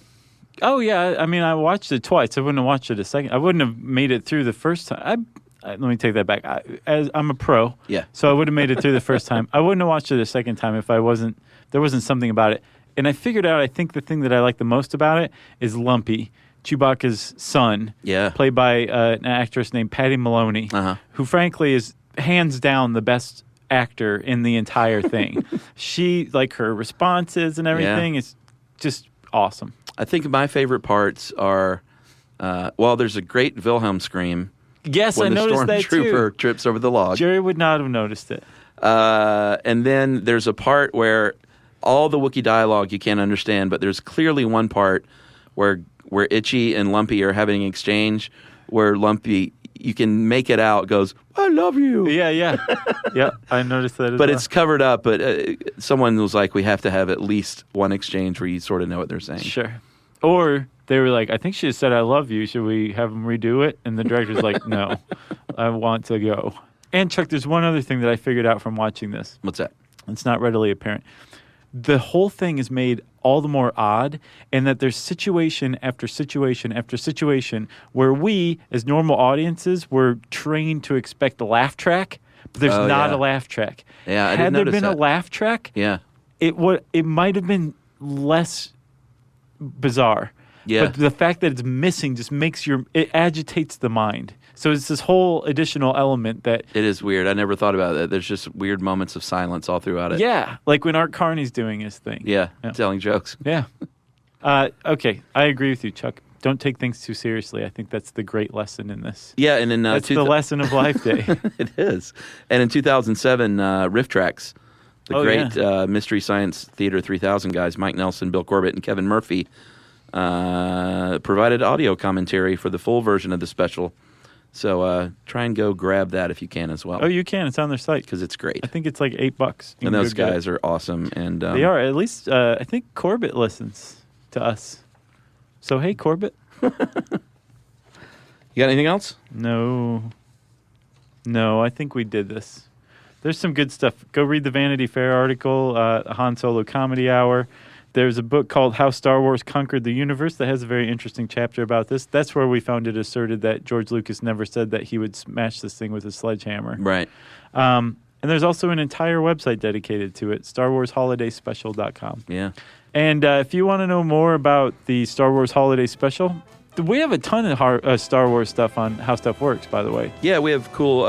S1: Oh, yeah. I mean, I watched it twice. I wouldn't have watched it a second. I wouldn't have made it through the first time. Let me take that back. I'm a pro.
S3: Yeah.
S1: So I would have made it through the first time. I wouldn't have watched it a second time if there wasn't something about it. And I figured out, I think the thing that I like the most about it is Lumpy, Chewbacca's son, played by an actress named Patty Maloney, who frankly is hands down the best actor in the entire thing. She, like, her responses and everything is just awesome.
S3: I think my favorite parts are, there's a great Wilhelm scream.
S1: Yes, I noticed that too.
S3: When the stormtrooper trips over the log.
S1: Jerry would not have noticed it.
S3: And then there's a part where all the Wookiee dialogue you can't understand, but there's clearly one part where Itchy and Lumpy are having an exchange where Lumpy, you can make it out, goes, "I love you."
S1: Yeah. Yeah, I noticed that as
S3: But
S1: well.
S3: it's covered up, but someone was like, we have to have at least one exchange where you sort of know what they're saying.
S1: Sure. Or they were like, I think she just said, "I love you. Should we have them redo it?" And the director's like, "No, I want to go." And Chuck, there's one other thing that I figured out from watching this.
S3: What's that?
S1: It's not readily apparent. The whole thing is made all the more odd in that there's situation after situation after situation where we, as normal audiences, were trained to expect a laugh track, but there's not a laugh track.
S3: Yeah, I didn't
S1: Had there
S3: notice
S1: been
S3: that.
S1: a laugh track, it might have been less bizarre.
S3: Yeah.
S1: But the fact that it's missing just it agitates the mind. So it's this whole additional element that...
S3: It is weird. I never thought about that. There's just weird moments of silence all throughout it.
S1: Yeah, like when Art Carney's doing his thing.
S3: Yeah, telling jokes.
S1: Yeah. Okay, I agree with you, Chuck. Don't take things too seriously. I think that's the great lesson in this.
S3: Yeah, and in...
S1: that's the lesson of Life Day.
S3: It is. And in 2007, Riff Tracks, the Mystery Science Theater 3000 guys, Mike Nelson, Bill Corbett, and Kevin Murphy, provided audio commentary for the full version of the special. So try and go grab that if you can as well.
S1: Oh, you can. It's on their site.
S3: Because it's great.
S1: I think it's like $8.
S3: And those guys are awesome. And
S1: they are. At least I think Corbett listens to us. So, hey, Corbett.
S3: You got anything else?
S1: No, I think we did this. There's some good stuff. Go read the Vanity Fair article, Han Solo Comedy Hour. There's a book called How Star Wars Conquered the Universe that has a very interesting chapter about this. That's where we found it asserted that George Lucas never said that he would smash this thing with a sledgehammer.
S3: Right.
S1: And there's also an entire website dedicated to it, StarWarsHolidaySpecial.com.
S3: Yeah.
S1: And if you want to know more about the Star Wars Holiday Special, we have a ton of Star Wars stuff on How Stuff Works, by the way.
S3: Yeah, we have cool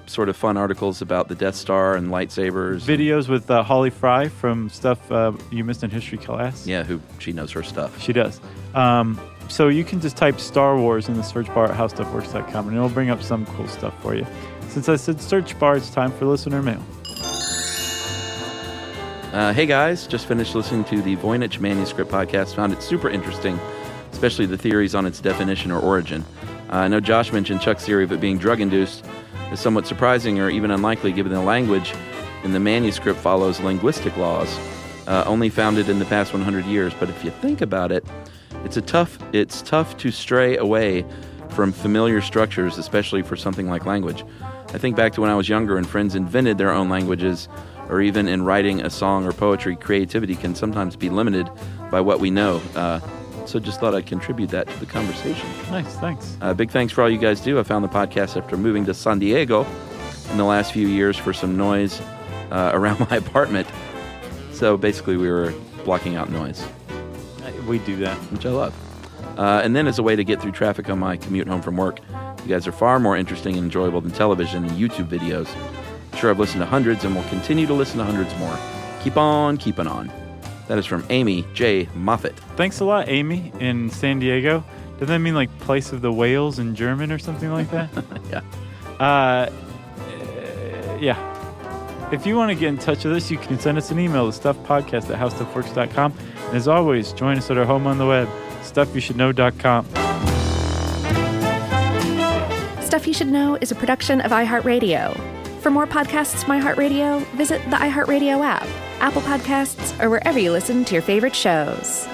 S3: sort of fun articles about the Death Star and lightsabers.
S1: Videos with Holly Fry from stuff you missed in history class.
S3: Yeah, she knows her stuff.
S1: She does. So you can just type Star Wars in the search bar at howstuffworks.com, and it'll bring up some cool stuff for you. Since I said search bar, it's time for listener mail.
S3: Hey guys, just finished listening to the Voynich Manuscript podcast. Found it super interesting, especially the theories on its definition or origin. I know Josh mentioned Chuck's theory of it being drug-induced is somewhat surprising or even unlikely given the language in the manuscript follows linguistic laws, only founded in the past 100 years. But if you think about it, it's tough to stray away from familiar structures, especially for something like language. I think back to when I was younger and friends invented their own languages, or even in writing a song or poetry, creativity can sometimes be limited by what we know. So just thought I'd contribute that to the conversation.
S1: Nice, thanks.
S3: Big thanks for all you guys do. I found the podcast after moving to San Diego in the last few years for some noise around my apartment. So basically we were blocking out noise.
S1: We do that.
S3: Which I love. And then as a way to get through traffic on my commute home from work, you guys are far more interesting and enjoyable than television and YouTube videos. I'm sure I've listened to hundreds and will continue to listen to hundreds more. Keep on keeping on. That is from Amy J. Moffat.
S1: Thanks a lot, Amy, in San Diego. Does that mean like place of the whales in German or something like that?
S3: Yeah.
S1: Yeah. If you want to get in touch with us, you can send us an email to stuffpodcast@howstuffworks.com. And as always, join us at our home on the web, stuffyoushouldknow.com.
S2: Stuff You Should Know is a production of iHeartRadio. For more podcasts from iHeartRadio, visit the iHeartRadio app, Apple Podcasts, or wherever you listen to your favorite shows.